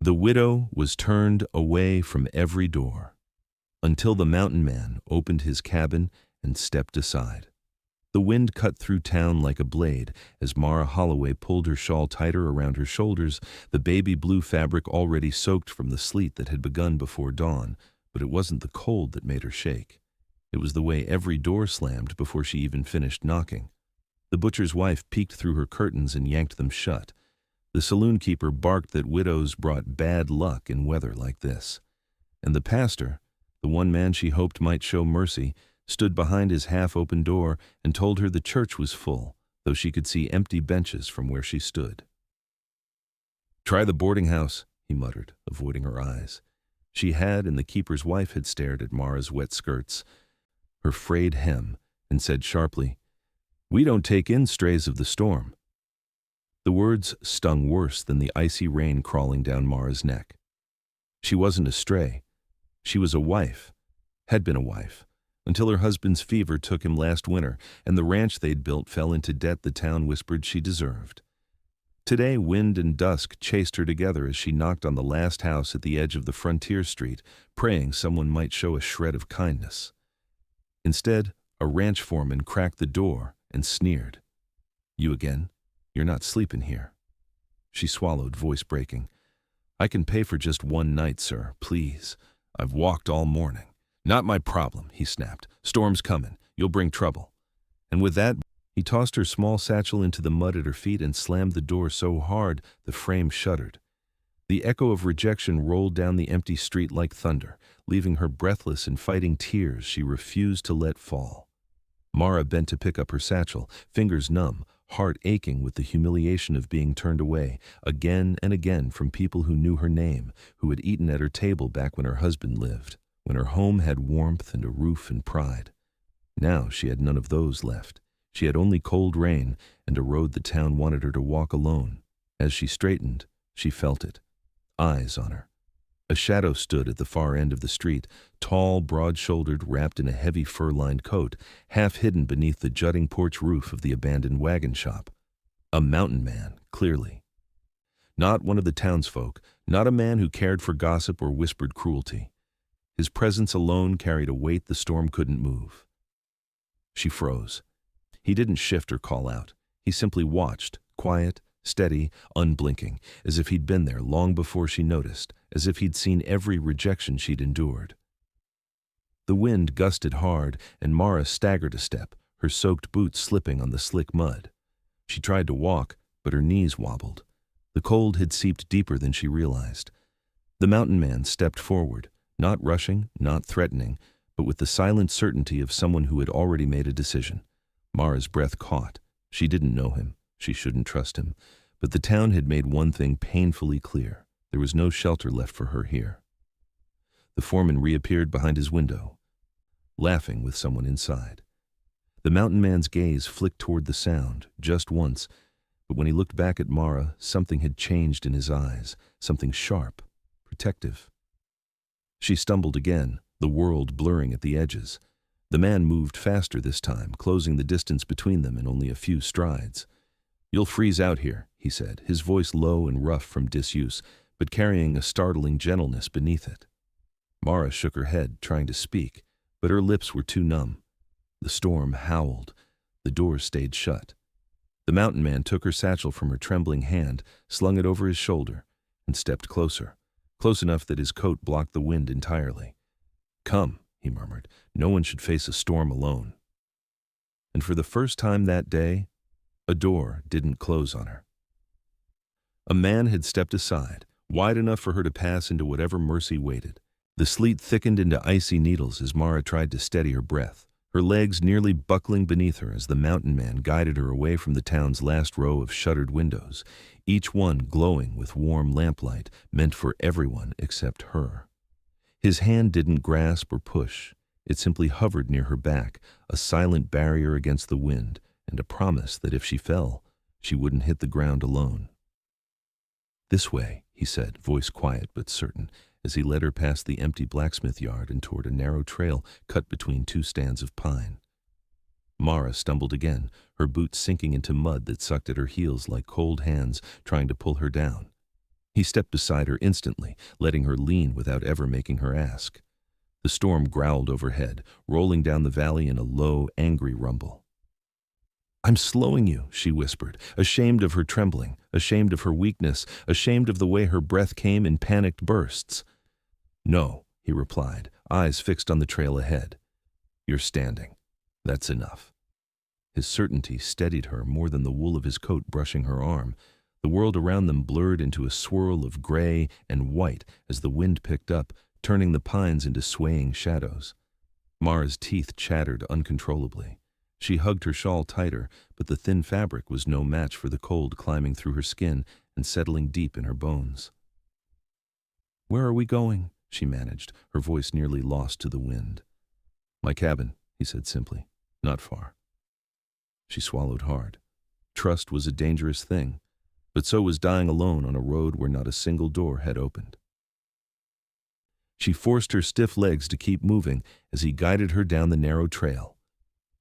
The widow was turned away from every door, until the mountain man opened his cabin and stepped aside. The wind cut through town like a blade as Mara Holloway pulled her shawl tighter around her shoulders, the baby blue fabric already soaked from the sleet that had begun before dawn. But it wasn't the cold that made her shake. It was the way every door slammed before she even finished knocking. The butcher's wife peeked through her curtains and yanked them shut. The saloon keeper barked that widows brought bad luck in weather like this. And the pastor, the one man she hoped might show mercy, stood behind his half-open door and told her the church was full, though she could see empty benches from where she stood. "Try the boarding house," he muttered, avoiding her eyes. She had, and the keeper's wife had stared at Mara's wet skirts, her frayed hem, and said sharply, "We don't take in strays of the storm." The words stung worse than the icy rain crawling down Mara's neck. She wasn't a stray. She was a wife, had been a wife, until her husband's fever took him last winter, and the ranch they'd built fell into debt the town whispered she deserved. Today, wind and dusk chased her together as she knocked on the last house at the edge of the frontier street, praying someone might show a shred of kindness. Instead, a ranch foreman cracked the door and sneered. "You again? You're not sleeping here." She swallowed, voice breaking. "I can pay for just one night, sir, please. I've walked all morning." "Not my problem," he snapped. "Storm's coming. You'll bring trouble." And with that, he tossed her small satchel into the mud at her feet and slammed the door so hard the frame shuddered. The echo of rejection rolled down the empty street like thunder, leaving her breathless and fighting tears she refused to let fall. Mara bent to pick up her satchel, fingers numb, heart aching with the humiliation of being turned away, again and again from people who knew her name, who had eaten at her table back when her husband lived, when her home had warmth and a roof and pride. Now she had none of those left. She had only cold rain and a road the town wanted her to walk alone. As she straightened, she felt it. Eyes on her. A shadow stood at the far end of the street, tall, broad-shouldered, wrapped in a heavy fur-lined coat, half hidden beneath the jutting porch roof of the abandoned wagon shop. A mountain man, clearly. Not one of the townsfolk, not a man who cared for gossip or whispered cruelty. His presence alone carried a weight the storm couldn't move. She froze. He didn't shift or call out. He simply watched, quiet, steady, unblinking, as if he'd been there long before she noticed, as if he'd seen every rejection she'd endured. The wind gusted hard, and Mara staggered a step, her soaked boots slipping on the slick mud. She tried to walk, but her knees wobbled. The cold had seeped deeper than she realized. The mountain man stepped forward, not rushing, not threatening, but with the silent certainty of someone who had already made a decision. Mara's breath caught. She didn't know him. She shouldn't trust him. But the town had made one thing painfully clear. There was no shelter left for her here. The foreman reappeared behind his window, laughing with someone inside. The mountain man's gaze flicked toward the sound, just once, but when he looked back at Mara, something had changed in his eyes, something sharp, protective. She stumbled again, the world blurring at the edges. The man moved faster this time, closing the distance between them in only a few strides. "You'll freeze out here," he said, his voice low and rough from disuse, but carrying a startling gentleness beneath it. Mara shook her head, trying to speak, but her lips were too numb. The storm howled. The door stayed shut. The mountain man took her satchel from her trembling hand, slung it over his shoulder, and stepped closer, close enough that his coat blocked the wind entirely. "Come," he murmured. "No one should face a storm alone." And for the first time that day, a door didn't close on her. A man had stepped aside, wide enough for her to pass into whatever mercy waited. The sleet thickened into icy needles as Mara tried to steady her breath, her legs nearly buckling beneath her as the mountain man guided her away from the town's last row of shuttered windows, each one glowing with warm lamplight meant for everyone except her. His hand didn't grasp or push. It simply hovered near her back, a silent barrier against the wind, and a promise that if she fell, she wouldn't hit the ground alone. "This way," he said, voice quiet but certain, as he led her past the empty blacksmith yard and toward a narrow trail cut between two stands of pine. Mara stumbled again, her boots sinking into mud that sucked at her heels like cold hands trying to pull her down. He stepped beside her instantly, letting her lean without ever making her ask. The storm growled overhead, rolling down the valley in a low, angry rumble. "I'm slowing you," she whispered, ashamed of her trembling, ashamed of her weakness, ashamed of the way her breath came in panicked bursts. "No," he replied, eyes fixed on the trail ahead. "You're standing. That's enough." His certainty steadied her more than the wool of his coat brushing her arm. The world around them blurred into a swirl of gray and white as the wind picked up, turning the pines into swaying shadows. Mara's teeth chattered uncontrollably. She hugged her shawl tighter, but the thin fabric was no match for the cold climbing through her skin and settling deep in her bones. "Where are we going?" she managed, her voice nearly lost to the wind. "My cabin," he said simply. "Not far." She swallowed hard. Trust was a dangerous thing, but so was dying alone on a road where not a single door had opened. She forced her stiff legs to keep moving as he guided her down the narrow trail.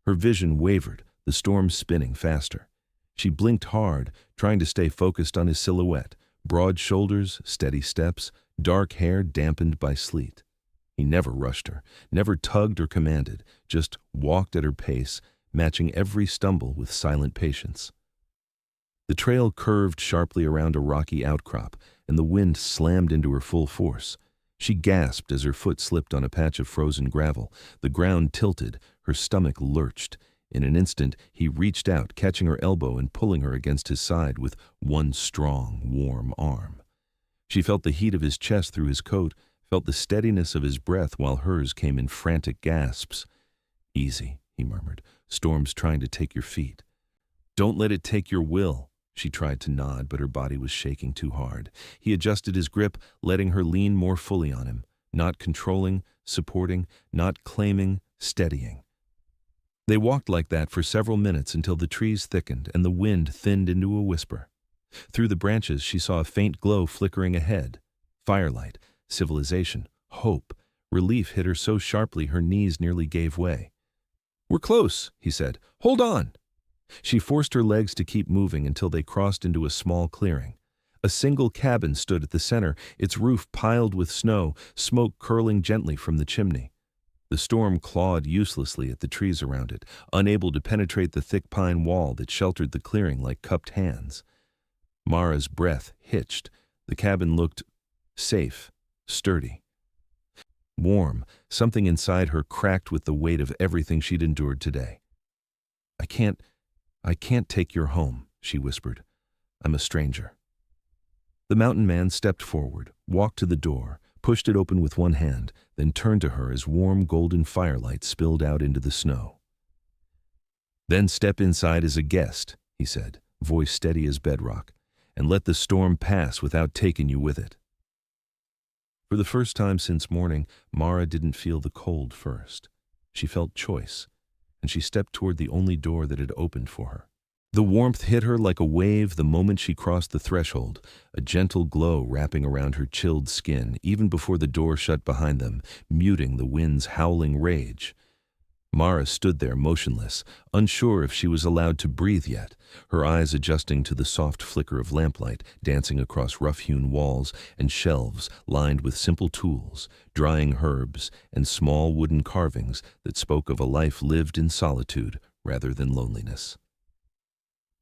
Her vision wavered, the storm spinning faster. She blinked hard, trying to stay focused on his silhouette, broad shoulders, steady steps, dark hair dampened by sleet. He never rushed her, never tugged or commanded, just walked at her pace, matching every stumble with silent patience. The trail curved sharply around a rocky outcrop, and the wind slammed into her full force. She gasped as her foot slipped on a patch of frozen gravel. The ground tilted, her stomach lurched. In an instant, he reached out, catching her elbow and pulling her against his side with one strong, warm arm. She felt the heat of his chest through his coat, felt the steadiness of his breath while hers came in frantic gasps. "Easy," he murmured. "Storm's trying to take your feet." "Don't let it take your will." She tried to nod, but her body was shaking too hard. He adjusted his grip, letting her lean more fully on him, not controlling, supporting, not claiming, steadying. They walked like that for several minutes until the trees thickened and the wind thinned into a whisper. Through the branches she saw a faint glow flickering ahead. Firelight, civilization, hope. Relief hit her so sharply her knees nearly gave way. "We're close," he said. "Hold on." She forced her legs to keep moving until they crossed into a small clearing. A single cabin stood at the center, its roof piled with snow, smoke curling gently from the chimney. The storm clawed uselessly at the trees around it, unable to penetrate the thick pine wall that sheltered the clearing like cupped hands. Mara's breath hitched. The cabin looked safe, sturdy. Warm, something inside her cracked with the weight of everything she'd endured today. I can't take your home," she whispered. "I'm a stranger." The mountain man stepped forward, walked to the door, pushed it open with one hand, then turned to her as warm golden firelight spilled out into the snow. "Then step inside as a guest," he said, voice steady as bedrock, "and let the storm pass without taking you with it." For the first time since morning, Mara didn't feel the cold first. She felt choice, and she stepped toward the only door that had opened for her. The warmth hit her like a wave the moment she crossed the threshold, a gentle glow wrapping around her chilled skin even before the door shut behind them, muting the wind's howling rage. Mara stood there motionless, unsure if she was allowed to breathe yet, her eyes adjusting to the soft flicker of lamplight dancing across rough-hewn walls and shelves lined with simple tools, drying herbs, and small wooden carvings that spoke of a life lived in solitude rather than loneliness.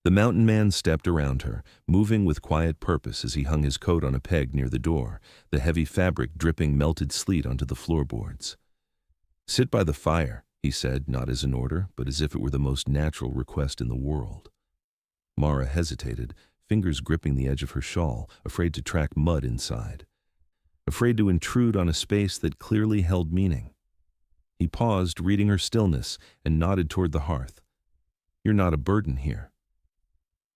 The mountain man stepped around her, moving with quiet purpose as he hung his coat on a peg near the door, the heavy fabric dripping melted sleet onto the floorboards. "Sit by the fire," he said, not as an order, but as if it were the most natural request in the world. Mara hesitated, fingers gripping the edge of her shawl, afraid to track mud inside, afraid to intrude on a space that clearly held meaning. He paused, reading her stillness, and nodded toward the hearth. "You're not a burden here."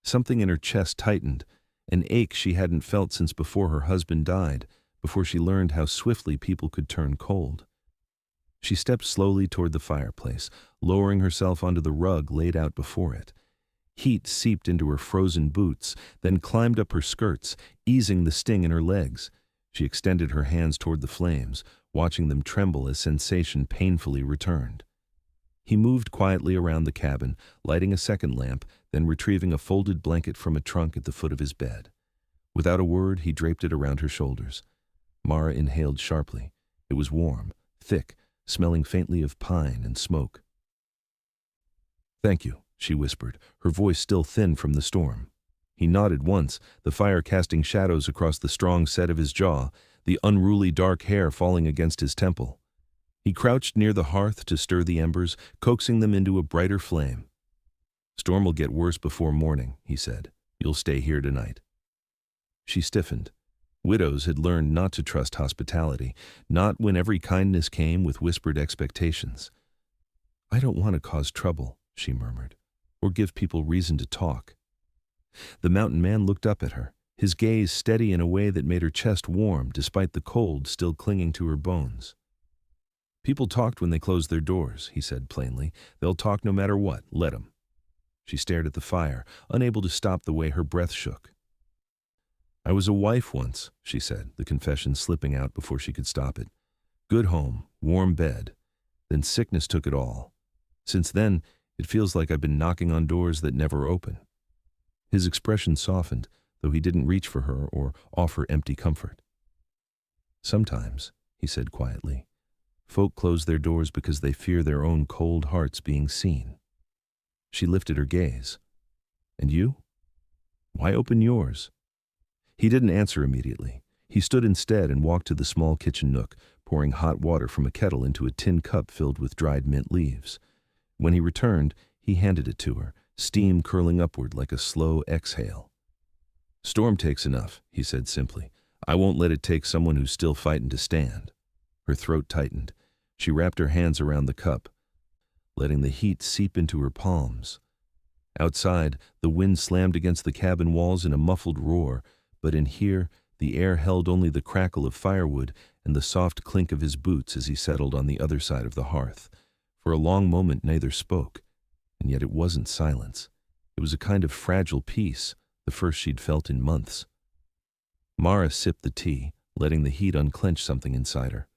Something in her chest tightened, an ache she hadn't felt since before her husband died, before she learned how swiftly people could turn cold. She stepped slowly toward the fireplace, lowering herself onto the rug laid out before it. Heat seeped into her frozen boots, then climbed up her skirts, easing the sting in her legs. She extended her hands toward the flames, watching them tremble as sensation painfully returned. He moved quietly around the cabin, lighting a second lamp, then retrieving a folded blanket from a trunk at the foot of his bed. Without a word, he draped it around her shoulders. Mara inhaled sharply. It was warm, thick, smelling faintly of pine and smoke. "Thank you," she whispered, her voice still thin from the storm. He nodded once, the fire casting shadows across the strong set of his jaw, the unruly dark hair falling against his temple. He crouched near the hearth to stir the embers, coaxing them into a brighter flame. "Storm will get worse before morning," he said. "You'll stay here tonight." She stiffened. Widows had learned not to trust hospitality, not when every kindness came with whispered expectations. "I don't want to cause trouble," she murmured, "or give people reason to talk." The mountain man looked up at her, his gaze steady in a way that made her chest warm despite the cold still clinging to her bones. "People talked when they closed their doors," he said plainly. "They'll talk no matter what. Let 'em." She stared at the fire, unable to stop the way her breath shook. "I was a wife once," she said, the confession slipping out before she could stop it. "Good home, warm bed. Then sickness took it all. Since then, it feels like I've been knocking on doors that never open." His expression softened, though he didn't reach for her or offer empty comfort. "Sometimes," he said quietly, "folk close their doors because they fear their own cold hearts being seen." She lifted her gaze. "And you? Why open yours?" He didn't answer immediately. He stood instead and walked to the small kitchen nook, pouring hot water from a kettle into a tin cup filled with dried mint leaves. When he returned, he handed it to her, steam curling upward like a slow exhale. "Storm takes enough," he said simply. "I won't let it take someone who's still fighting to stand." Her throat tightened. She wrapped her hands around the cup, letting the heat seep into her palms. Outside, the wind slammed against the cabin walls in a muffled roar, but in here, the air held only the crackle of firewood and the soft clink of his boots as he settled on the other side of the hearth. For a long moment neither spoke, and yet it wasn't silence. It was a kind of fragile peace, the first she'd felt in months. Mara sipped the tea, letting the heat unclench something inside her.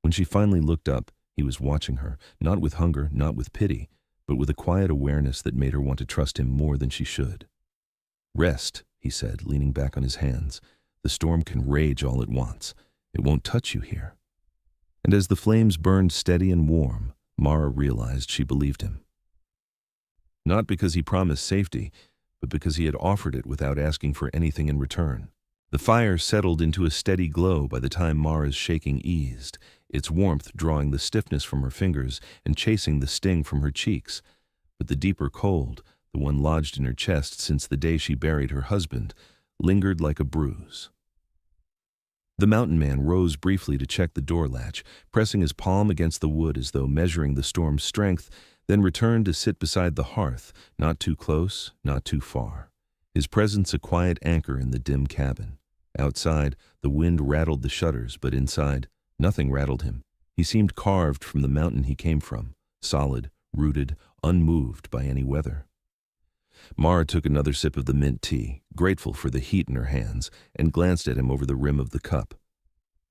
When she finally looked up, he was watching her, not with hunger, not with pity, but with a quiet awareness that made her want to trust him more than she should. "Rest," he said, leaning back on his hands. "The storm can rage all it wants. It won't touch you here." And as the flames burned steady and warm, Mara realized she believed him. Not because he promised safety, but because he had offered it without asking for anything in return. The fire settled into a steady glow by the time Mara's shaking eased, its warmth drawing the stiffness from her fingers and chasing the sting from her cheeks. But the deeper cold, the one lodged in her chest since the day she buried her husband, lingered like a bruise. The mountain man rose briefly to check the door latch, pressing his palm against the wood as though measuring the storm's strength, then returned to sit beside the hearth, not too close, not too far. His presence a quiet anchor in the dim cabin. Outside, the wind rattled the shutters, but inside, nothing rattled him. He seemed carved from the mountain he came from, solid, rooted, unmoved by any weather. Mara took another sip of the mint tea, grateful for the heat in her hands, and glanced at him over the rim of the cup.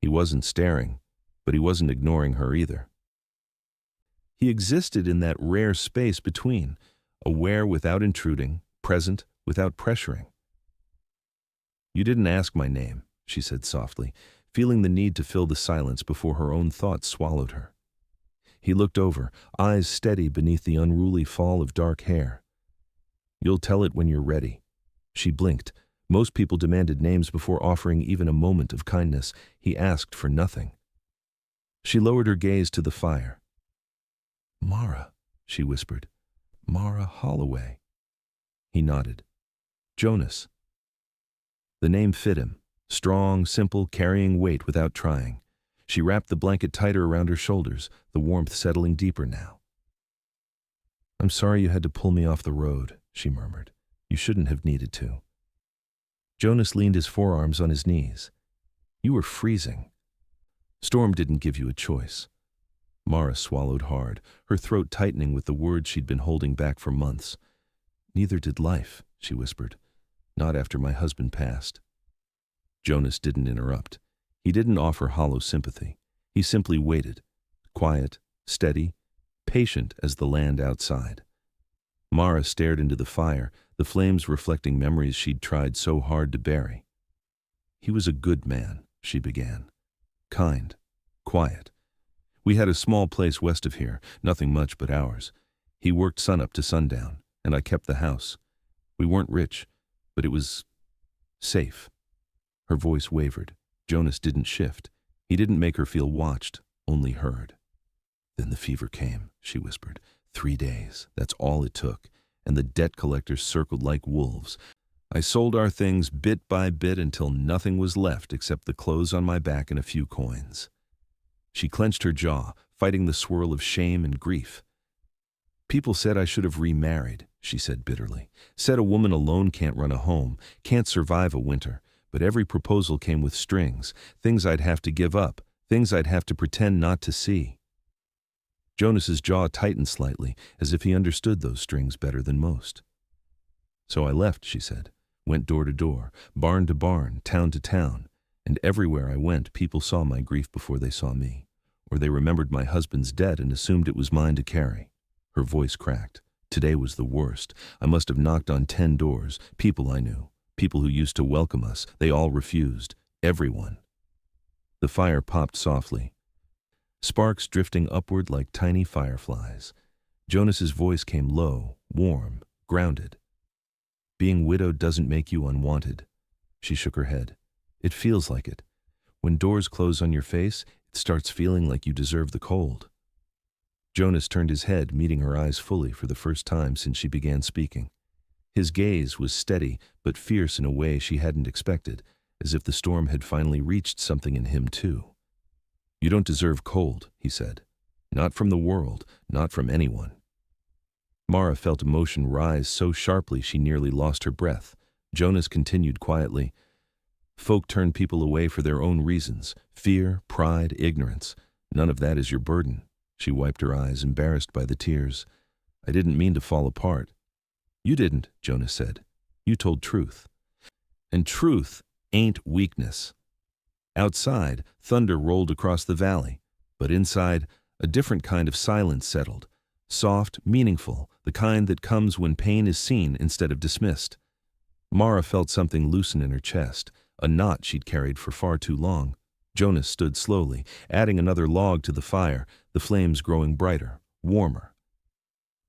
He wasn't staring, but he wasn't ignoring her either. He existed in that rare space between, aware without intruding, present without pressuring. "You didn't ask my name," she said softly, feeling the need to fill the silence before her own thoughts swallowed her. He looked over, eyes steady beneath the unruly fall of dark hair. "You'll tell it when you're ready." She blinked. Most people demanded names before offering even a moment of kindness. He asked for nothing. She lowered her gaze to the fire. "Mara," she whispered. "Mara Holloway." He nodded. "Jonas." The name fit him. Strong, simple, carrying weight without trying. She wrapped the blanket tighter around her shoulders, the warmth settling deeper now. "I'm sorry you had to pull me off the road," she murmured. "You shouldn't have needed to." Jonas leaned his forearms on his knees. "You were freezing. Storm didn't give you a choice." Mara swallowed hard, her throat tightening with the words she'd been holding back for months. "Neither did life," she whispered. "Not after my husband passed." Jonas didn't interrupt. He didn't offer hollow sympathy. He simply waited, quiet, steady, patient as the land outside. Mara stared into the fire, the flames reflecting memories she'd tried so hard to bury. He was a good man, she began. Kind, quiet. We had a small place west of here, nothing much but ours. He worked sunup to sundown, and I kept the house. We weren't rich, but it was safe. Her voice wavered. Jonas didn't shift. He didn't make her feel watched, only heard. Then the fever came, she whispered. 3 days, that's all it took, and the debt collectors circled like wolves. I sold our things bit by bit until nothing was left except the clothes on my back and a few coins. She clenched her jaw, fighting the swirl of shame and grief. People said I should have remarried, she said bitterly. Said a woman alone can't run a home, can't survive a winter. But every proposal came with strings, things I'd have to give up, things I'd have to pretend not to see. Jonas's jaw tightened slightly, as if he understood those strings better than most. So I left, she said, went door to door, barn to barn, town to town, and everywhere I went, people saw my grief before they saw me, or they remembered my husband's debt and assumed it was mine to carry. Her voice cracked. Today was the worst. I must have knocked on 10 doors, people I knew, people who used to welcome us. They all refused, everyone. The fire popped softly, sparks drifting upward like tiny fireflies. Jonas's voice came low, warm, grounded. Being widowed doesn't make you unwanted. She shook her head. It feels like it. When doors close on your face, it starts feeling like you deserve the cold. Jonas turned his head, meeting her eyes fully for the first time since she began speaking. His gaze was steady but fierce in a way she hadn't expected, as if the storm had finally reached something in him too. You don't deserve cold, he said. Not from the world, not from anyone. Mara felt emotion rise so sharply she nearly lost her breath. Jonas continued quietly. Folk turn people away for their own reasons. Fear, pride, ignorance. None of that is your burden. She wiped her eyes, embarrassed by the tears. I didn't mean to fall apart. You didn't, Jonas said. You told truth. And truth ain't weakness. Outside, thunder rolled across the valley, but inside, a different kind of silence settled. Soft, meaningful, the kind that comes when pain is seen instead of dismissed. Mara felt something loosen in her chest, a knot she'd carried for far too long. Jonas stood slowly, adding another log to the fire, the flames growing brighter, warmer.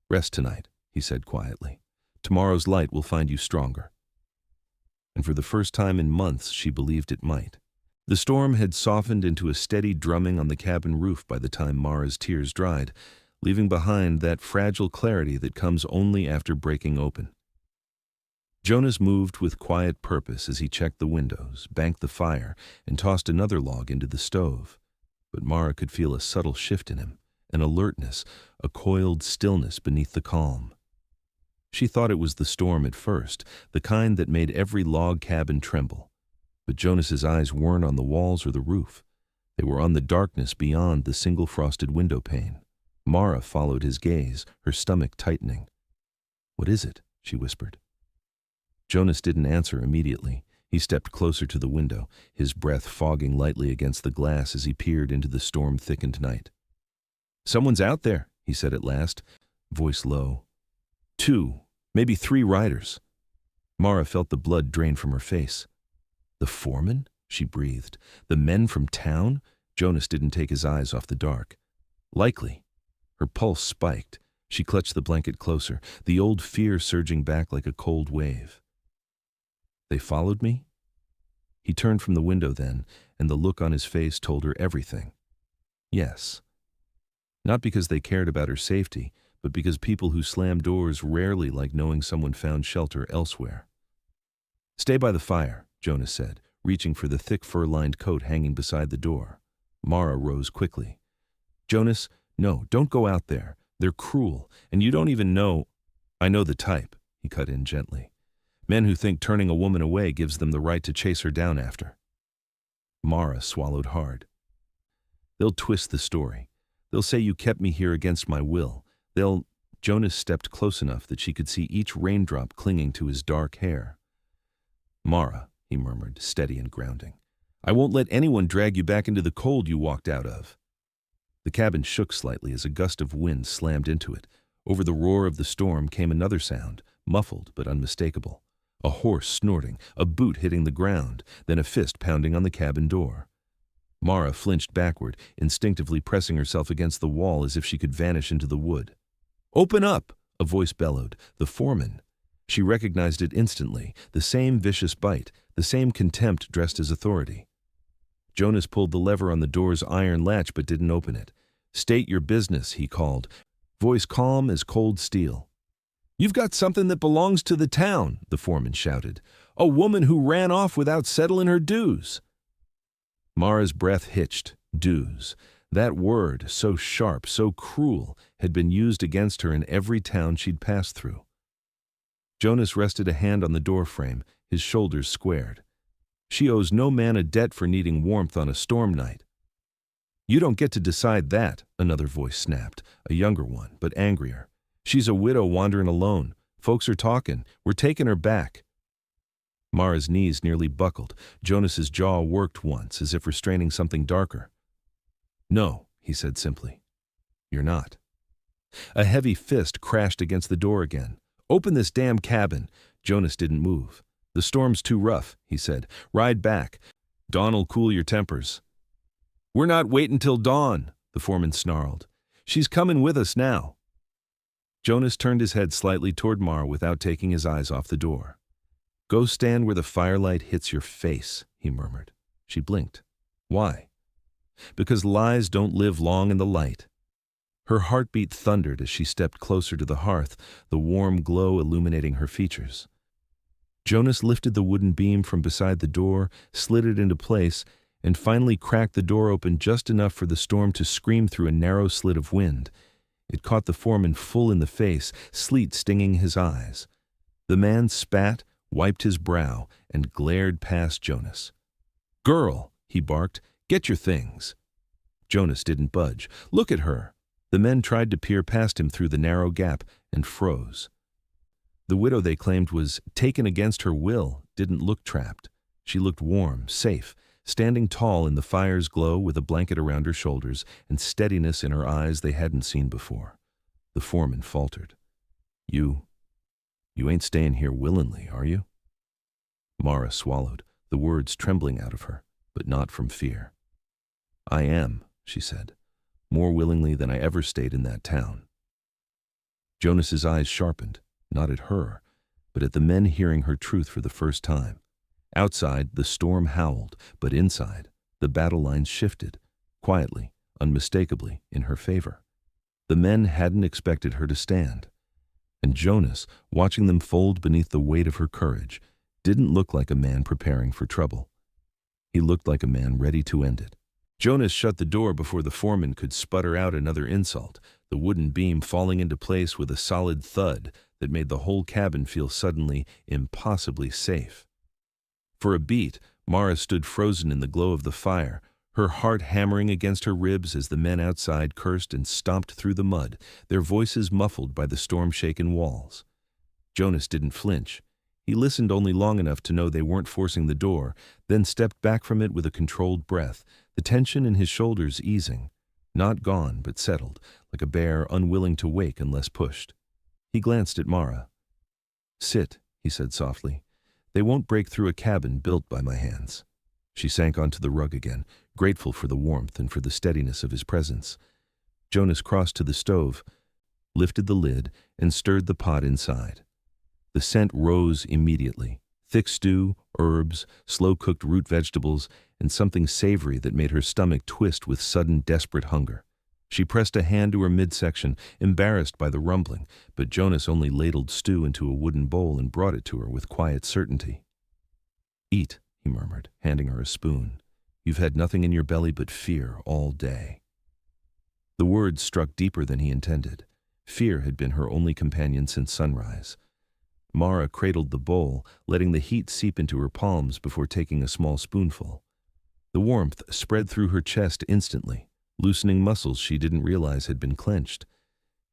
Rest tonight, he said quietly. Tomorrow's light will find you stronger. And for the first time in months, she believed it might. The storm had softened into a steady drumming on the cabin roof by the time Mara's tears dried, leaving behind that fragile clarity that comes only after breaking open. Jonas moved with quiet purpose as he checked the windows, banked the fire, and tossed another log into the stove. But Mara could feel a subtle shift in him, an alertness, a coiled stillness beneath the calm. She thought it was the storm at first, the kind that made every log cabin tremble. But Jonas's eyes weren't on the walls or the roof. They were on the darkness beyond the single frosted window pane. Mara followed his gaze, her stomach tightening. What is it? She whispered. Jonas didn't answer immediately. He stepped closer to the window, his breath fogging lightly against the glass as he peered into the storm-thickened night. Someone's out there, he said at last, voice low. 2, maybe 3 riders. Mara felt the blood drain from her face. The foreman? She breathed. The men from town? Jonas didn't take his eyes off the dark. Likely. Her pulse spiked. She clutched the blanket closer, the old fear surging back like a cold wave. They followed me? He turned from the window then, and the look on his face told her everything. Yes. Not because they cared about her safety, but because people who slam doors rarely like knowing someone found shelter elsewhere. Stay by the fire, Jonas said, reaching for the thick fur-lined coat hanging beside the door. Mara rose quickly. Jonas, no, don't go out there. They're cruel, and you don't even know. I know the type, he cut in gently. Men who think turning a woman away gives them the right to chase her down after. Mara swallowed hard. They'll twist the story. They'll say you kept me here against my will. Jonas stepped close enough that she could see each raindrop clinging to his dark hair. Mara, he murmured, steady and grounding. I won't let anyone drag you back into the cold you walked out of. The cabin shook slightly as a gust of wind slammed into it. Over the roar of the storm came another sound, muffled but unmistakable. A horse snorting, a boot hitting the ground, then a fist pounding on the cabin door. Mara flinched backward, instinctively pressing herself against the wall as if she could vanish into the wood. "Open up!" a voice bellowed. The foreman. She recognized it instantly, the same vicious bite, the same contempt dressed as authority. Jonas pulled the lever on the door's iron latch but didn't open it. "State your business," he called, voice calm as cold steel. "You've got something that belongs to the town," the foreman shouted. "A woman who ran off without settling her dues." Mara's breath hitched. Dues. That word, so sharp, so cruel, had been used against her in every town she'd passed through. Jonas rested a hand on the doorframe, his shoulders squared. "She owes no man a debt for needing warmth on a storm night." "You don't get to decide that," another voice snapped, a younger one, but angrier. "She's a widow wandering alone. Folks are talking. We're taking her back." Mara's knees nearly buckled. Jonas's jaw worked once, as if restraining something darker. "No," he said simply. "You're not." A heavy fist crashed against the door again. "Open this damn cabin." Jonas didn't move. "The storm's too rough," he said. "Ride back. Dawn'll cool your tempers." "We're not waiting till dawn," the foreman snarled. "She's coming with us now." Jonas turned his head slightly toward Mara without taking his eyes off the door. "Go stand where the firelight hits your face," he murmured. She blinked. "Why?" "Because lies don't live long in the light." Her heartbeat thundered as she stepped closer to the hearth, the warm glow illuminating her features. Jonas lifted the wooden beam from beside the door, slid it into place, and finally cracked the door open just enough for the storm to scream through a narrow slit of wind. It caught the foreman full in the face, sleet stinging his eyes. The man spat, wiped his brow, and glared past Jonas. "Girl," he barked, "get your things." Jonas didn't budge. "Look at her." The men tried to peer past him through the narrow gap and froze. The widow they claimed was taken against her will didn't look trapped. She looked warm, safe, standing tall in the fire's glow with a blanket around her shoulders and steadiness in her eyes they hadn't seen before. The foreman faltered. You ain't staying here willingly, are you?" Mara swallowed, the words trembling out of her, but not from fear. "I am," she said, "more willingly than I ever stayed in that town." Jonas's eyes sharpened, not at her, but at the men hearing her truth for the first time. Outside, the storm howled, but inside, the battle lines shifted, quietly, unmistakably, in her favor. The men hadn't expected her to stand. And Jonas, watching them fold beneath the weight of her courage, didn't look like a man preparing for trouble. He looked like a man ready to end it. Jonas shut the door before the foreman could sputter out another insult, the wooden beam falling into place with a solid thud that made the whole cabin feel suddenly impossibly safe. For a beat, Mara stood frozen in the glow of the fire, her heart hammering against her ribs as the men outside cursed and stomped through the mud, their voices muffled by the storm-shaken walls. Jonas didn't flinch. He listened only long enough to know they weren't forcing the door, then stepped back from it with a controlled breath, the tension in his shoulders easing, not gone but settled, like a bear unwilling to wake unless pushed. He glanced at Mara. "Sit," he said softly. "They won't break through a cabin built by my hands." She sank onto the rug again, grateful for the warmth and for the steadiness of his presence. Jonas crossed to the stove, lifted the lid, and stirred the pot inside. The scent rose immediately. Thick stew, herbs, slow-cooked root vegetables, and something savory that made her stomach twist with sudden, desperate hunger. She pressed a hand to her midsection, embarrassed by the rumbling, but Jonas only ladled stew into a wooden bowl and brought it to her with quiet certainty. "Eat," he murmured, handing her a spoon. "You've had nothing in your belly but fear all day." The words struck deeper than he intended. Fear had been her only companion since sunrise. Mara cradled the bowl, letting the heat seep into her palms before taking a small spoonful. The warmth spread through her chest instantly, loosening muscles she didn't realize had been clenched.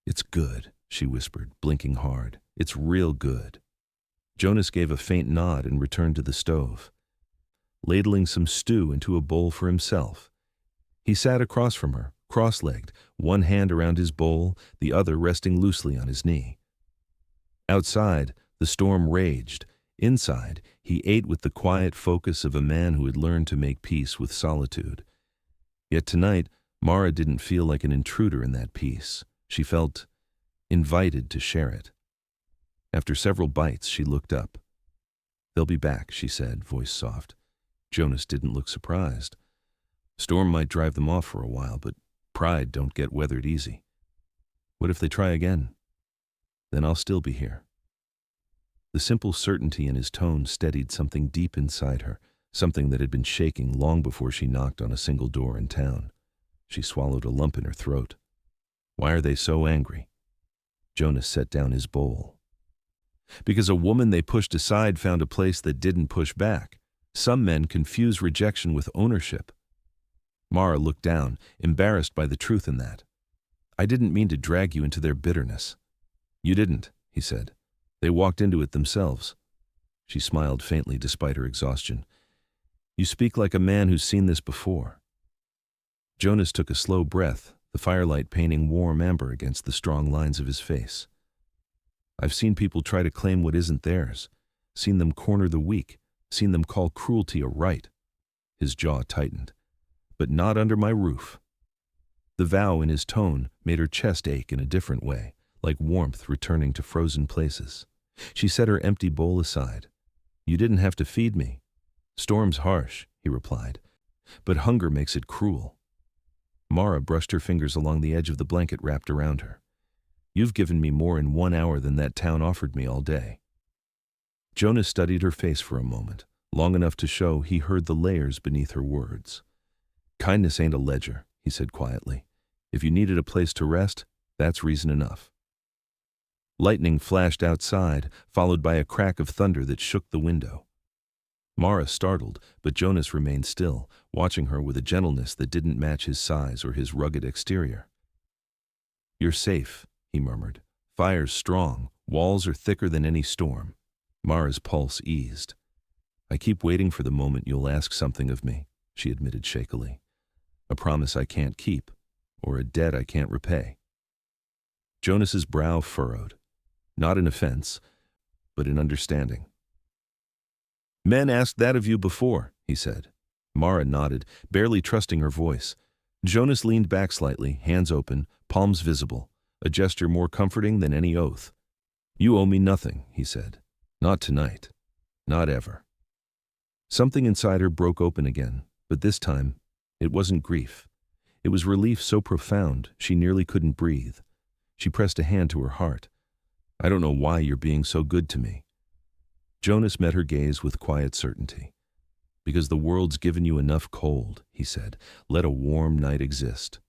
"It's good," she whispered, blinking hard. "It's real good." Jonas gave a faint nod and returned to the stove, ladling some stew into a bowl for himself. He sat across from her, cross-legged, one hand around his bowl, the other resting loosely on his knee. Outside, the storm raged, Inside, he ate with the quiet focus of a man who had learned to make peace with solitude. Yet tonight, Mara didn't feel like an intruder in that peace. She felt invited to share it. After several bites, she looked up. "They'll be back," she said, voice soft. Jonas didn't look surprised. "Storm might drive them off for a while, but pride don't get weathered easy. What if they try again? Then I'll still be here." The simple certainty in his tone steadied something deep inside her, something that had been shaking long before she knocked on a single door in town. She swallowed a lump in her throat. "Why are they so angry?" Jonas set down his bowl. "Because a woman they pushed aside found a place that didn't push back. Some men confuse rejection with ownership." Mara looked down, embarrassed by the truth in that. "I didn't mean to drag you into their bitterness." "You didn't," he said. "They walked into it themselves." She smiled faintly despite her exhaustion. "You speak like a man who's seen this before." Jonas took a slow breath, the firelight painting warm amber against the strong lines of his face. "I've seen people try to claim what isn't theirs, seen them corner the weak, seen them call cruelty a right." His jaw tightened. "But not under my roof." The vow in his tone made her chest ache in a different way, like warmth returning to frozen places. She set her empty bowl aside. "You didn't have to feed me." "Storm's harsh," he replied, "but hunger makes it cruel." Mara brushed her fingers along the edge of the blanket wrapped around her. "You've given me more in 1 hour than that town offered me all day." Jonas studied her face for a moment, long enough to show he heard the layers beneath her words. "Kindness ain't a ledger," he said quietly. "If you needed a place to rest, that's reason enough." Lightning flashed outside, followed by a crack of thunder that shook the window. Mara startled, but Jonas remained still, watching her with a gentleness that didn't match his size or his rugged exterior. "You're safe," he murmured. "Fire's strong, walls are thicker than any storm." Mara's pulse eased. "I keep waiting for the moment you'll ask something of me," she admitted shakily. "A promise I can't keep, or a debt I can't repay." Jonas's brow furrowed. Not in offense, but in understanding. "Men asked that of you before," he said. Mara nodded, barely trusting her voice. Jonas leaned back slightly, hands open, palms visible, a gesture more comforting than any oath. "You owe me nothing," he said. "Not tonight. Not ever." Something inside her broke open again, but this time, it wasn't grief. It was relief so profound she nearly couldn't breathe. She pressed a hand to her heart. "I don't know why you're being so good to me." Jonas met her gaze with quiet certainty. "Because the world's given you enough cold," he said. "Let a warm night exist."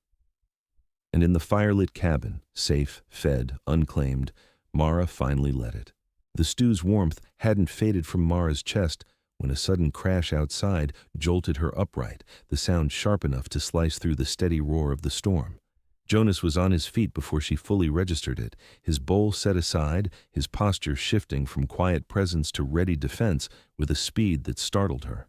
And in the firelit cabin, safe, fed, unclaimed, Mara finally let it. The stew's warmth hadn't faded from Mara's chest when a sudden crash outside jolted her upright, the sound sharp enough to slice through the steady roar of the storm. Jonas was on his feet before she fully registered it, his bowl set aside, his posture shifting from quiet presence to ready defense with a speed that startled her.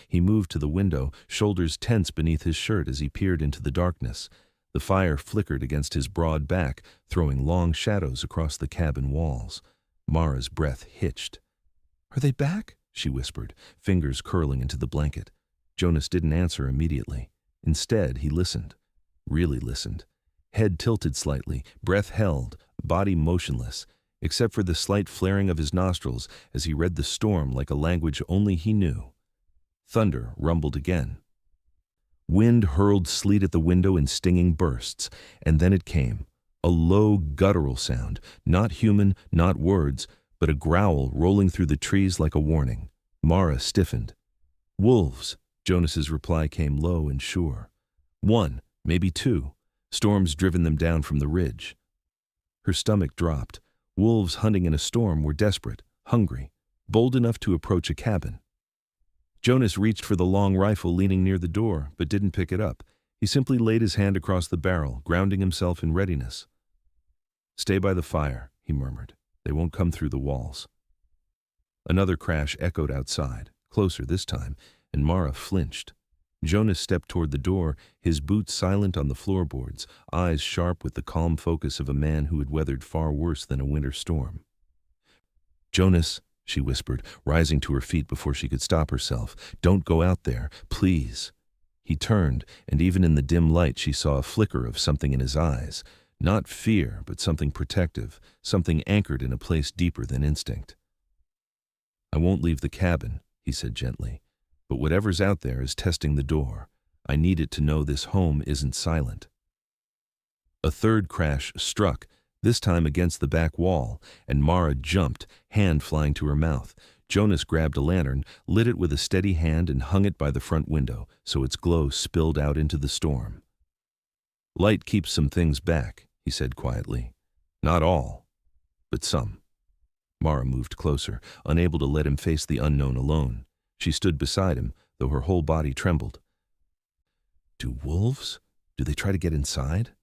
He moved to the window, shoulders tense beneath his shirt as he peered into the darkness. The fire flickered against his broad back, throwing long shadows across the cabin walls. Mara's breath hitched. "Are they back?" she whispered, fingers curling into the blanket. Jonas didn't answer immediately. Instead, he listened. Really listened. Head tilted slightly, breath held, body motionless, except for the slight flaring of his nostrils as he read the storm like a language only he knew. Thunder rumbled again. Wind hurled sleet at the window in stinging bursts, and then it came. A low, guttural sound, not human, not words, but a growl rolling through the trees like a warning. Mara stiffened. "Wolves," Jonas's reply came low and sure. "1, maybe 2. Storm's driven them down from the ridge." Her stomach dropped. Wolves hunting in a storm were desperate, hungry, bold enough to approach a cabin. Jonas reached for the long rifle leaning near the door, but didn't pick it up. He simply laid his hand across the barrel, grounding himself in readiness. "Stay by the fire," he murmured. "They won't come through the walls." Another crash echoed outside, closer this time, and Mara flinched. Jonas stepped toward the door, his boots silent on the floorboards, eyes sharp with the calm focus of a man who had weathered far worse than a winter storm. "Jonas," she whispered, rising to her feet before she could stop herself. "Don't go out there, please." He turned, and even in the dim light she saw a flicker of something in his eyes. Not fear, but something protective, something anchored in a place deeper than instinct. "I won't leave the cabin," he said gently, "but whatever's out there is testing the door. I need it to know this home isn't silent." A third crash struck, this time against the back wall, and Mara jumped, hand flying to her mouth. Jonas grabbed a lantern, lit it with a steady hand, and hung it by the front window, so its glow spilled out into the storm. "Light keeps some things back," he said quietly. "Not all, but some." Mara moved closer, unable to let him face the unknown alone. She stood beside him, though her whole body trembled. "Do wolves? Do they try to get inside?"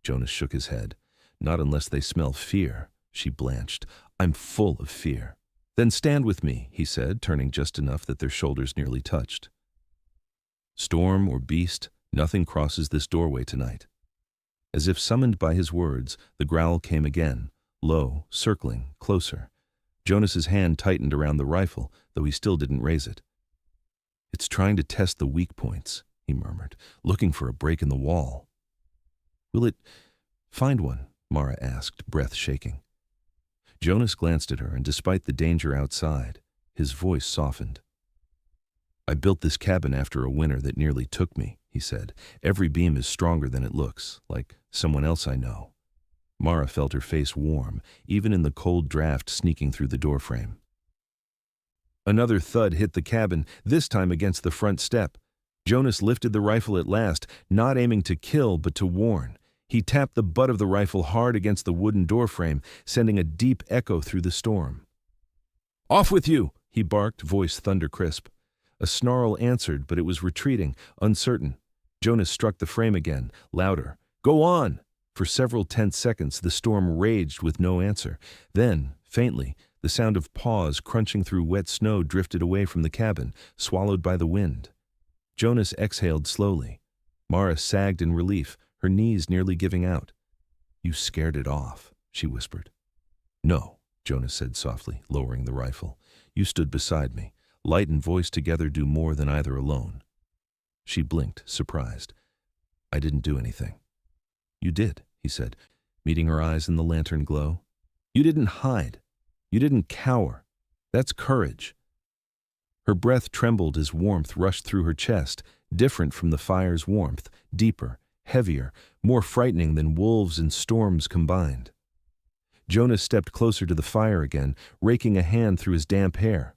Jonas shook his head. "Not unless they smell fear." She blanched. "I'm full of fear." "Then stand with me," he said, turning just enough that their shoulders nearly touched. "Storm or beast, nothing crosses this doorway tonight." As if summoned by his words, the growl came again, low, circling, closer. Jonas's hand tightened around the rifle, though he still didn't raise it. "It's trying to test the weak points," he murmured, "looking for a break in the wall." "Will it find one?" Mara asked, breath shaking. Jonas glanced at her, and despite the danger outside, his voice softened. "I built this cabin after a winter that nearly took me," he said. "Every beam is stronger than it looks, like someone else I know." Mara felt her face warm, even in the cold draft sneaking through the doorframe. Another thud hit the cabin, this time against the front step. Jonas lifted the rifle at last, not aiming to kill but to warn. He tapped the butt of the rifle hard against the wooden doorframe, sending a deep echo through the storm. "Off with you!" he barked, voice thunder-crisp. A snarl answered, but it was retreating, uncertain. Jonas struck the frame again, louder. "Go on!" For several tense seconds the storm raged with no answer. Then, faintly, the sound of paws crunching through wet snow drifted away from the cabin, swallowed by the wind. Jonas exhaled slowly. Mara sagged in relief, her knees nearly giving out. "You scared it off," she whispered. "No," Jonas said softly, lowering the rifle. "You stood beside me. Light and voice together do more than either alone." She blinked, surprised. "I didn't do anything." "You did," he said, meeting her eyes in the lantern glow. "You didn't hide. You didn't cower. That's courage." Her breath trembled as warmth rushed through her chest, different from the fire's warmth, deeper, heavier, more frightening than wolves and storms combined. Jonas stepped closer to the fire again, raking a hand through his damp hair.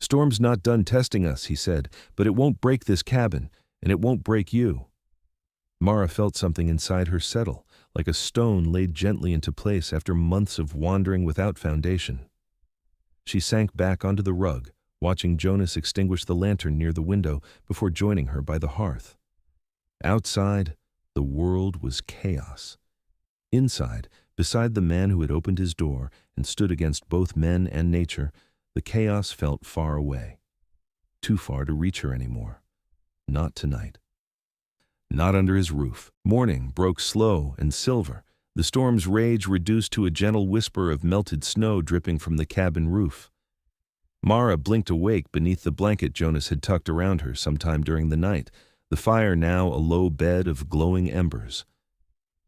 "Storm's not done testing us," he said, "but it won't break this cabin, and it won't break you." Mara felt something inside her settle, like a stone laid gently into place after months of wandering without foundation. She sank back onto the rug, watching Jonas extinguish the lantern near the window before joining her by the hearth. Outside, the world was chaos. Inside, beside the man who had opened his door and stood against both men and nature, the chaos felt far away. Too far to reach her anymore. Not tonight. Not under his roof. Morning broke slow and silver, the storm's rage reduced to a gentle whisper of melted snow dripping from the cabin roof. Mara blinked awake beneath the blanket Jonas had tucked around her sometime during the night, the fire now a low bed of glowing embers.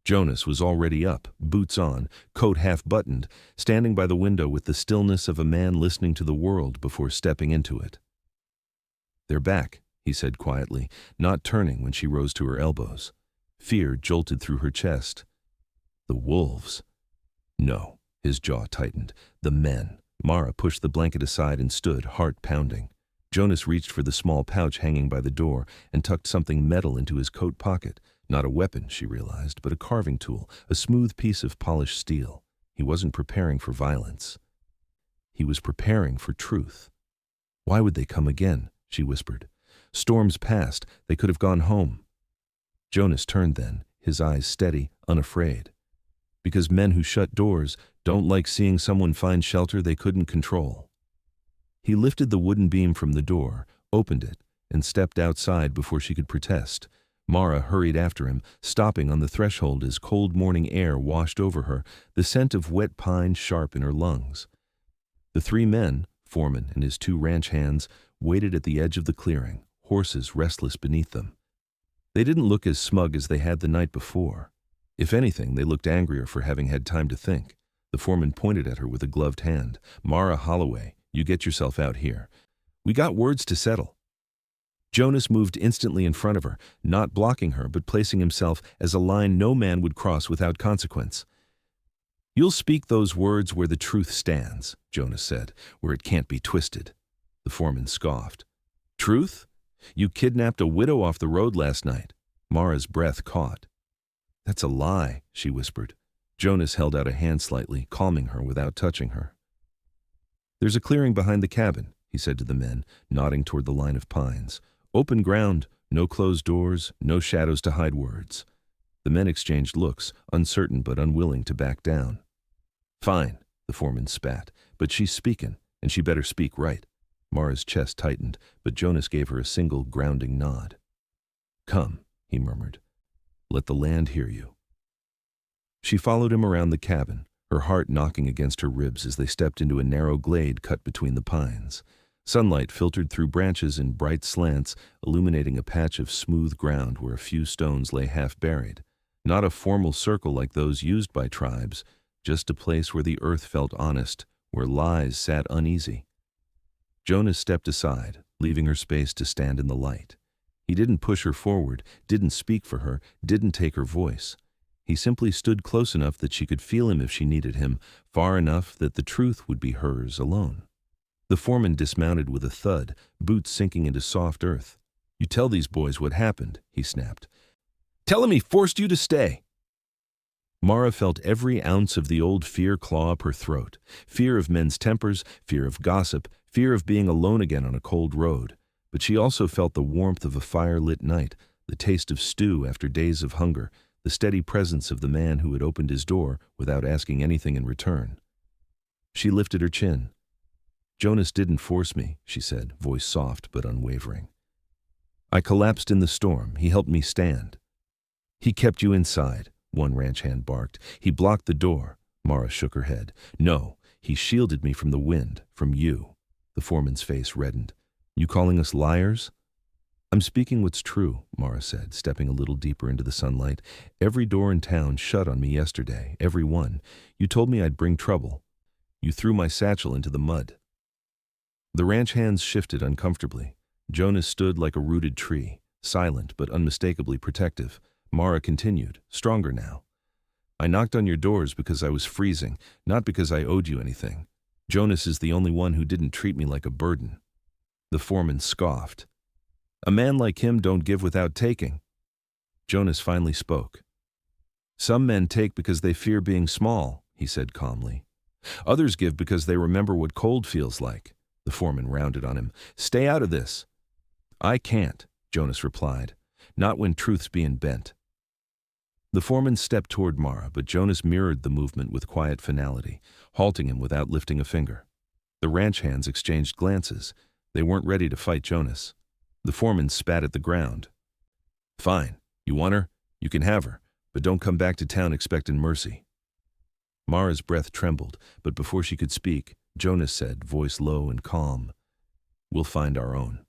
Jonas was already up, boots on, coat half-buttoned, standing by the window with the stillness of a man listening to the world before stepping into it. "They're back," he said quietly, not turning when she rose to her elbows. Fear jolted through her chest. "The wolves?" "No," his jaw tightened. "The men." Mara pushed the blanket aside and stood, heart pounding. Jonas reached for the small pouch hanging by the door and tucked something metal into his coat pocket. Not a weapon, she realized, but a carving tool, a smooth piece of polished steel. He wasn't preparing for violence. He was preparing for truth. "Why would they come again?" she whispered. "Storms passed. They could have gone home." Jonas turned then, his eyes steady, unafraid. "Because men who shut doors don't like seeing someone find shelter they couldn't control." He lifted the wooden beam from the door, opened it, and stepped outside before she could protest. Mara hurried after him, stopping on the threshold as cold morning air washed over her, the scent of wet pine sharp in her lungs. The three men, foreman and his two ranch hands waited at the edge of the clearing, horses restless beneath them. They didn't look as smug as they had the night before. If anything, they looked angrier for having had time to think. The foreman pointed at her with a gloved hand. "Mara Holloway, you get yourself out here. We got words to settle." Jonas moved instantly in front of her, not blocking her but placing himself as a line no man would cross without consequence. "You'll speak those words where the truth stands," Jonas said, "where it can't be twisted." The foreman scoffed. "Truth? You kidnapped a widow off the road last night." Mara's breath caught. "That's a lie," she whispered. Jonas held out a hand slightly, calming her without touching her. "There's a clearing behind the cabin," he said to the men, nodding toward the line of pines. "Open ground, no closed doors, no shadows to hide words." The men exchanged looks, uncertain but unwilling to back down. "Fine," the foreman spat, "but she's speaking, and she better speak right." Mara's chest tightened, but Jonas gave her a single grounding nod. "Come," he murmured. "Let the land hear you." She followed him around the cabin, her heart knocking against her ribs as they stepped into a narrow glade cut between the pines. Sunlight filtered through branches in bright slants, illuminating a patch of smooth ground where a few stones lay half buried. Not a formal circle like those used by tribes, just a place where the earth felt honest, where lies sat uneasy. Jonas stepped aside, leaving her space to stand in the light. He didn't push her forward, didn't speak for her, didn't take her voice. He simply stood close enough that she could feel him if she needed him, far enough that the truth would be hers alone. The foreman dismounted with a thud, boots sinking into soft earth. "You tell these boys what happened," he snapped. "Tell him he forced you to stay." Mara felt every ounce of the old fear claw up her throat. Fear of men's tempers, fear of gossip, fear of being alone again on a cold road. But she also felt the warmth of a fire-lit night, the taste of stew after days of hunger, the steady presence of the man who had opened his door without asking anything in return. She lifted her chin. "Jonas didn't force me," she said, voice soft but unwavering. "I collapsed in the storm. He helped me stand." "He kept you inside," one ranch hand barked. "He blocked the door." Mara shook her head. "No, he shielded me from the wind, from you." The foreman's face reddened. "You calling us liars?" "I'm speaking what's true," Mara said, stepping a little deeper into the sunlight. "Every door in town shut on me yesterday, every one. You told me I'd bring trouble. You threw my satchel into the mud." The ranch hands shifted uncomfortably. Jonas stood like a rooted tree, silent but unmistakably protective. Mara continued, stronger now. "I knocked on your doors because I was freezing, not because I owed you anything. Jonas is the only one who didn't treat me like a burden." The foreman scoffed. "A man like him don't give without taking." Jonas finally spoke. "Some men take because they fear being small," he said calmly. "Others give because they remember what cold feels like." The foreman rounded on him. "Stay out of this." "I can't," Jonas replied. "Not when truth's being bent." The foreman stepped toward Mara, but Jonas mirrored the movement with quiet finality, halting him without lifting a finger. The ranch hands exchanged glances. They weren't ready to fight Jonas. The foreman spat at the ground. "Fine. You want her? You can have her, but don't come back to town expecting mercy." Mara's breath trembled, but before she could speak, Jonas said, voice low and calm, "We'll find our own."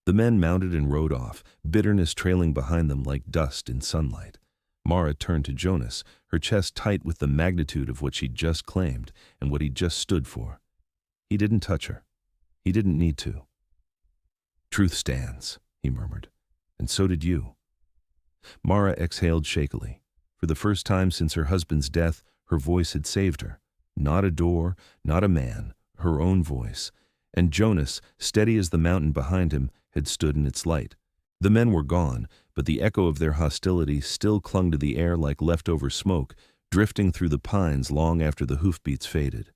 The men mounted and rode off, bitterness trailing behind them like dust in sunlight. Mara turned to Jonas, her chest tight with the magnitude of what she'd just claimed and what he'd just stood for. He didn't touch her. He didn't need to. "Truth stands," he murmured, "and so did you." Mara exhaled shakily. For the first time since her husband's death, her voice had saved her. Not a door, not a man, her own voice. And Jonas, steady as the mountain behind him, had stood in its light. The men were gone, but the echo of their hostility still clung to the air like leftover smoke, drifting through the pines long after the hoofbeats faded.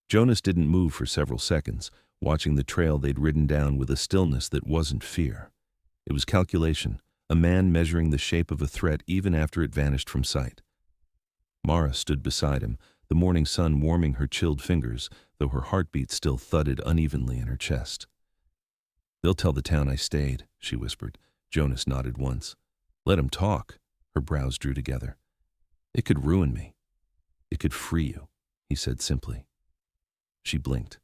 Jonas didn't move for several seconds, watching the trail they'd ridden down with a stillness that wasn't fear. It was calculation, a man measuring the shape of a threat even after it vanished from sight. Mara stood beside him, the morning sun warming her chilled fingers, though her heartbeat still thudded unevenly in her chest. "They'll tell the town I stayed," she whispered. Jonas nodded once. "Let 'em talk." Her brows drew together. "It could ruin me. It could free you," he said simply. She blinked.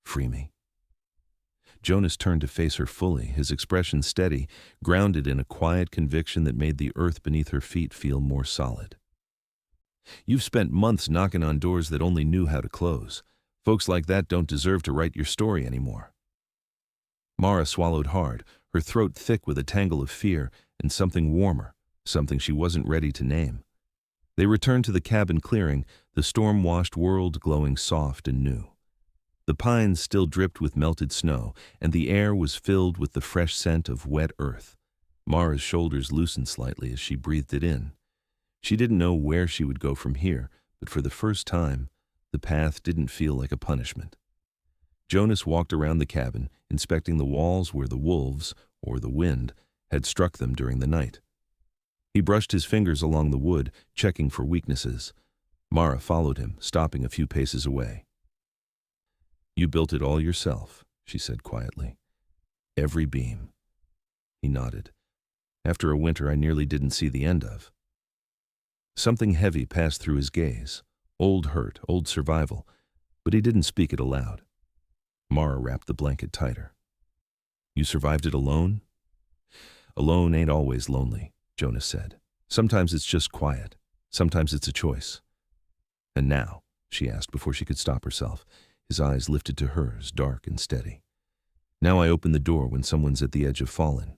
Free me." Jonas turned to face her fully, his expression steady, grounded in a quiet conviction that made the earth beneath her feet feel more solid. "You've spent months knocking on doors that only knew how to close. Folks like that don't deserve to write your story anymore." Mara swallowed hard, her throat thick with a tangle of fear and something warmer, something she wasn't ready to name. They returned to the cabin clearing, the storm-washed world glowing soft and new. The pines still dripped with melted snow, and the air was filled with the fresh scent of wet earth. Mara's shoulders loosened slightly as she breathed it in. She didn't know where she would go from here, but for the first time, the path didn't feel like a punishment. Jonas walked around the cabin, inspecting the walls where the wolves, or the wind, had struck them during the night. He brushed his fingers along the wood, checking for weaknesses. Mara followed him, stopping a few paces away. "You built it all yourself," she said quietly. "Every beam." He nodded. "After a winter I nearly didn't see the end of." Something heavy passed through his gaze. Old hurt, old survival, but he didn't speak it aloud. Mara wrapped the blanket tighter. "You survived it alone?" "Alone ain't always lonely," Jonas said. "Sometimes it's just quiet. Sometimes it's a choice." "And now?" she asked before she could stop herself. His eyes lifted to hers, dark and steady. "Now I open the door when someone's at the edge of falling."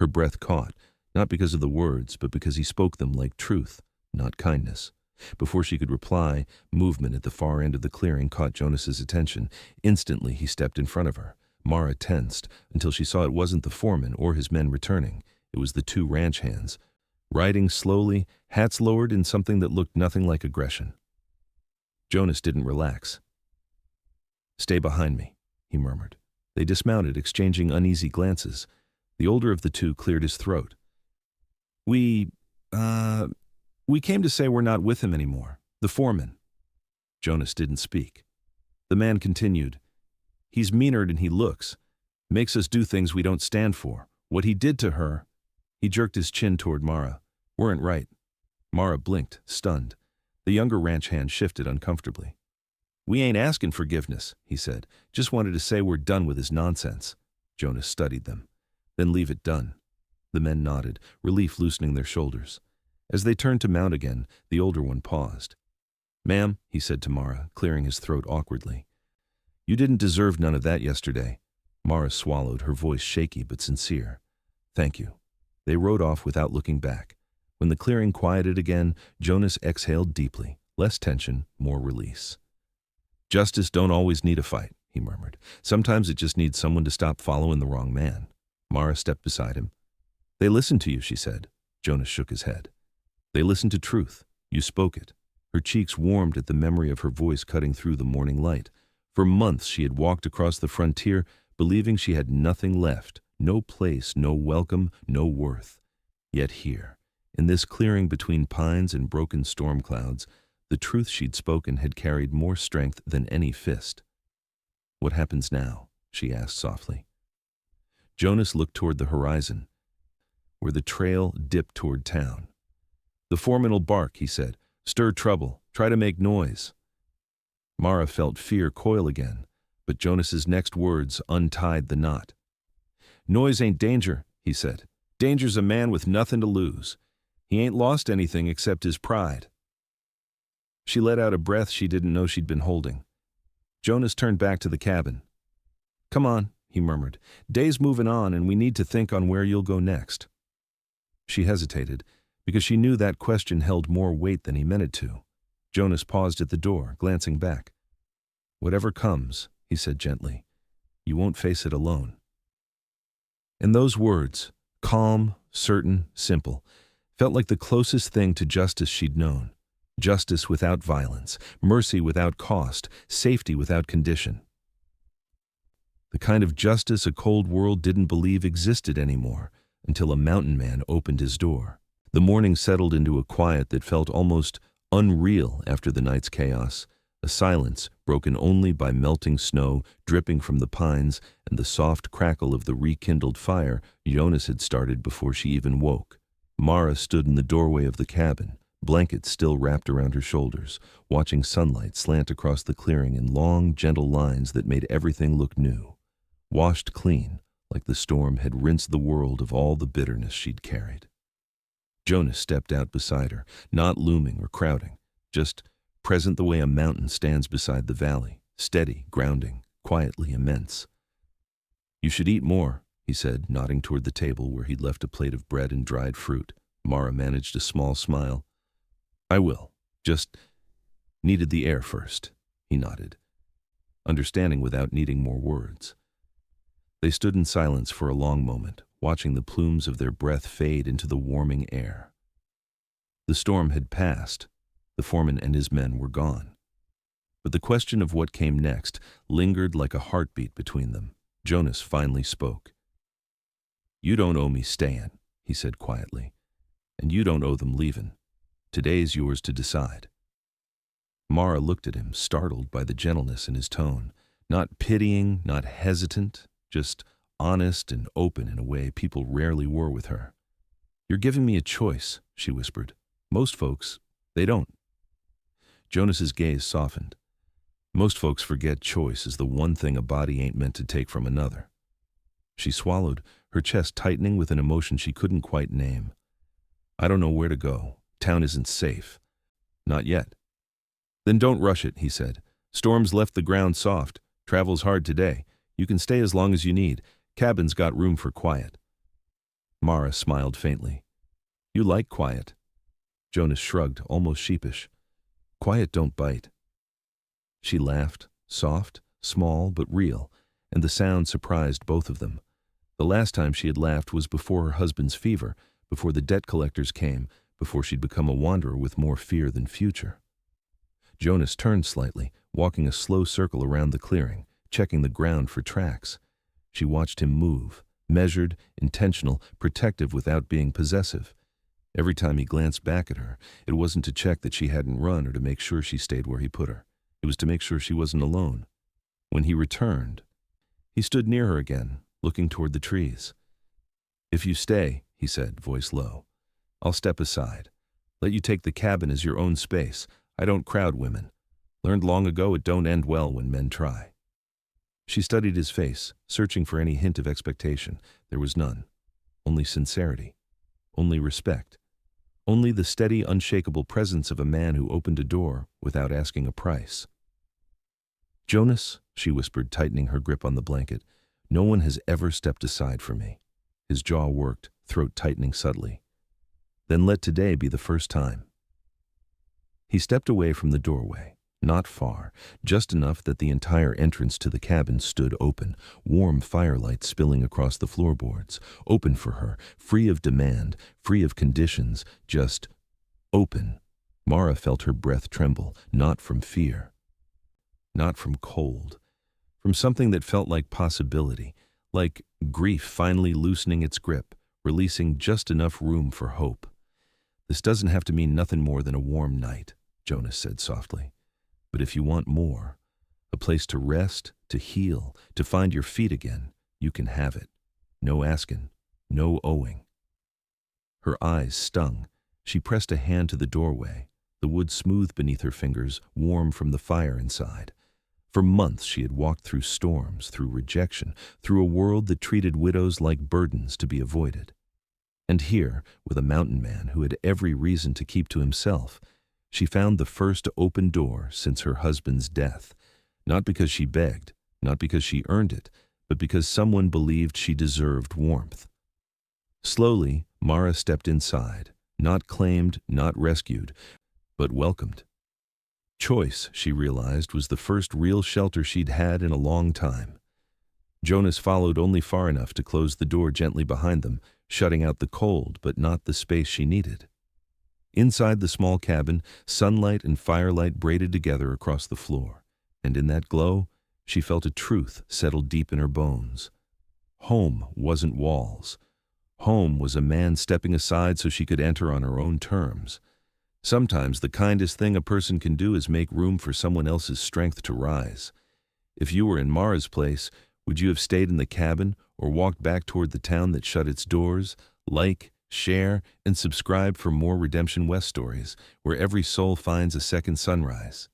Her breath caught, not because of the words, but because he spoke them like truth, not kindness. Before she could reply, movement at the far end of the clearing caught Jonas's attention. Instantly he stepped in front of her. Mara tensed until she saw it wasn't the foreman or his men returning. It was the two ranch hands, riding slowly, hats lowered in something that looked nothing like aggression. Jonas didn't relax. "Stay behind me," he murmured. They dismounted, exchanging uneasy glances. The older of the two cleared his throat. We came to say we're not with him anymore. The foreman." Jonas didn't speak. The man continued. "He's meaner than he looks. Makes us do things we don't stand for. What he did to her—" He jerked his chin toward Mara. "Weren't right." Mara blinked, stunned. The younger ranch hand shifted uncomfortably. "We ain't asking forgiveness," he said. "Just wanted to say we're done with his nonsense." Jonas studied them. "Then leave it done." The men nodded, relief loosening their shoulders. As they turned to mount again, the older one paused. "Ma'am," he said to Mara, clearing his throat awkwardly. "You didn't deserve none of that yesterday." Mara swallowed, her voice shaky but sincere. "Thank you." They rode off without looking back. When the clearing quieted again, Jonas exhaled deeply. Less tension, more release. "Justice don't always need a fight," he murmured. "Sometimes it just needs someone to stop following the wrong man." Mara stepped beside him. "They listened to you," she said. Jonas shook his head. "They listened to truth. You spoke it." Her cheeks warmed at the memory of her voice cutting through the morning light. For months she had walked across the frontier, believing she had nothing left, no place, no welcome, no worth. Yet here, in this clearing between pines and broken storm clouds, the truth she'd spoken had carried more strength than any fist. "What happens now?" she asked softly. Jonas looked toward the horizon, where the trail dipped toward town. "The foreman will bark," he said. "Stir trouble. Try to make noise." Mara felt fear coil again, but Jonas's next words untied the knot. "Noise ain't danger," he said. "Danger's a man with nothing to lose. He ain't lost anything except his pride." She let out a breath she didn't know she'd been holding. Jonas turned back to the cabin. "Come on," he murmured. "Day's moving on and we need to think on where you'll go next." She hesitated, because she knew that question held more weight than he meant it to. Jonas paused at the door, glancing back. "Whatever comes," he said gently, "you won't face it alone." And those words, calm, certain, simple, felt like the closest thing to justice she'd known. Justice without violence, mercy without cost, safety without condition. The kind of justice a cold world didn't believe existed anymore, until a mountain man opened his door. The morning settled into a quiet that felt almost unreal after the night's chaos, a silence broken only by melting snow dripping from the pines and the soft crackle of the rekindled fire Jonas had started before she even woke. Mara stood in the doorway of the cabin, blankets still wrapped around her shoulders, watching sunlight slant across the clearing in long, gentle lines that made everything look new, washed clean, like the storm had rinsed the world of all the bitterness she'd carried. Jonas stepped out beside her, not looming or crowding, just present the way a mountain stands beside the valley, steady, grounding, quietly immense. "You should eat more," he said, nodding toward the table where he'd left a plate of bread and dried fruit. Mara managed a small smile. "I will. Just needed the air first," he nodded, understanding without needing more words. They stood in silence for a long moment, watching the plumes of their breath fade into the warming air. The storm had passed. The foreman and his men were gone. But the question of what came next lingered like a heartbeat between them. Jonas finally spoke. "You don't owe me stayin'," he said quietly, "and you don't owe them leavin'. Today's yours to decide." Mara looked at him, startled by the gentleness in his tone, not pitying, not hesitant, just honest and open in a way people rarely were with her. "You're giving me a choice," she whispered. "Most folks, they don't." Jonas's gaze softened. Most folks forget choice is the one thing a body ain't meant to take from another. She swallowed, her chest tightening with an emotion she couldn't quite name. "I don't know where to go. Town isn't safe. Not yet." "Then don't rush it," he said. "Storm's left the ground soft. Travel's hard today. You can stay as long as you need. Cabin's got room for quiet." Mara smiled faintly. "You like quiet." Jonas shrugged, almost sheepish. "Quiet don't bite." She laughed, soft, small, but real, and the sound surprised both of them. The last time she had laughed was before her husband's fever, before the debt collectors came, before she'd become a wanderer with more fear than future. Jonas turned slightly, walking a slow circle around the clearing, checking the ground for tracks. She watched him move, measured, intentional, protective without being possessive. Every time he glanced back at her, it wasn't to check that she hadn't run or to make sure she stayed where he put her. It was to make sure she wasn't alone. When he returned, he stood near her again, looking toward the trees. "If you stay," he said, voice low, "I'll step aside. Let you take the cabin as your own space. I don't crowd women. Learned long ago it don't end well when men try." She studied his face, searching for any hint of expectation. There was none. Only sincerity. Only respect. Only the steady, unshakable presence of a man who opened a door without asking a price. "Jonas," she whispered, tightening her grip on the blanket, "no one has ever stepped aside for me." His jaw worked, throat tightening subtly. "Then let today be the first time." He stepped away from the doorway, not far, just enough that the entire entrance to the cabin stood open, warm firelight spilling across the floorboards, open for her, free of demand, free of conditions, just open. Mara felt her breath tremble, not from fear, not from cold, from something that felt like possibility, like grief finally loosening its grip, releasing just enough room for hope. "This doesn't have to mean nothing more than a warm night," Jonas said softly. "But if you want more, a place to rest, to heal, to find your feet again, you can have it. No asking, no owing." Her eyes stung. She pressed a hand to the doorway, the wood smooth beneath her fingers, warm from the fire inside. For months she had walked through storms, through rejection, through a world that treated widows like burdens to be avoided. And here, with a mountain man who had every reason to keep to himself, she found the first open door since her husband's death, not because she begged, not because she earned it, but because someone believed she deserved warmth. Slowly, Mara stepped inside, not claimed, not rescued, but welcomed. Choice, she realized, was the first real shelter she'd had in a long time. Jonas followed only far enough to close the door gently behind them, shutting out the cold but not the space she needed. Inside the small cabin, sunlight and firelight braided together across the floor, and in that glow, she felt a truth settle deep in her bones. Home wasn't walls. Home was a man stepping aside so she could enter on her own terms. Sometimes the kindest thing a person can do is make room for someone else's strength to rise. If you were in Mara's place, would you have stayed in the cabin or walked back toward the town that shut its doors, like share, and subscribe for more Redemption West stories, where every soul finds a second sunrise.